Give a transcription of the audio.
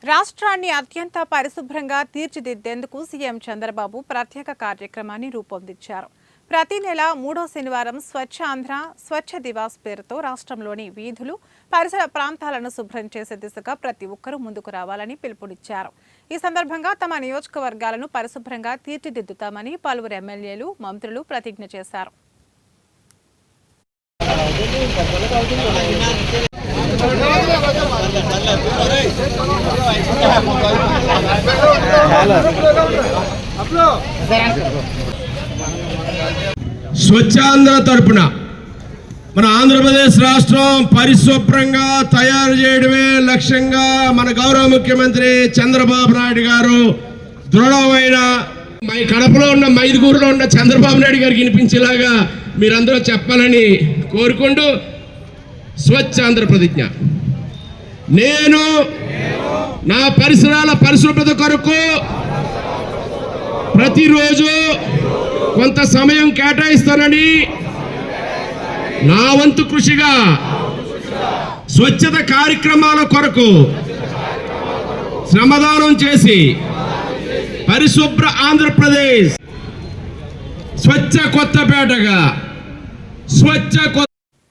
రాష్ట్రాన్ని అత్యంత పరిశుభ్రంగా తీర్చిదిద్దేందుకు సీఎం చంద్రబాబు ప్రత్యేక కార్యక్రమాన్ని రూపొందించారు. ప్రతి నెల 3వ శనివారం స్వచ్ఛ ఆంధ్ర స్వచ్ఛ దివాస్ పేరుతో రాష్ట్రంలోని వీధులు, పరిసర ప్రాంతాలను శుభ్రం చేసే దిశగా ప్రతి ఒక్కరూ ముందుకు రావాలని పిలుపునిచ్చారు. ఈ సందర్భంగా తమ నియోజకవర్గాలను పరిశుభ్రంగా తీర్చిదిద్దుతామని పలువురు ఎమ్మెల్యేలు, మంత్రులు ప్రతిజ్ఞ చేశారు. స్వచ్ఛాంధ్ర తరపున మన ఆంధ్రప్రదేశ్ రాష్ట్రం పరిశుభ్రంగా తయారు చేయడమే లక్ష్యంగా మన గౌరవ ముఖ్యమంత్రి చంద్రబాబు నాయుడు గారు దృఢమైన కడపలో ఉన్న మైదుగూరులో ఉన్న చంద్రబాబు నాయుడు గారికి వినిపించేలాగా మీరందరూ చెప్పాలని కోరుకుంటూ స్వచ్ఛాంధ్ర ప్రతిజ్ఞ. నేను నా పరిసరాల పరిశుభ్రత కొరకు ప్రతిరోజు కొంత సమయం కేటాయిస్తానని నా వంతు కృషిగా స్వచ్ఛత కార్యక్రమాల కొరకు శ్రమదానం చేసి పరిశుభ్ర ఆంధ్రప్రదేశ్ స్వచ్ఛ కొత్తపేటగా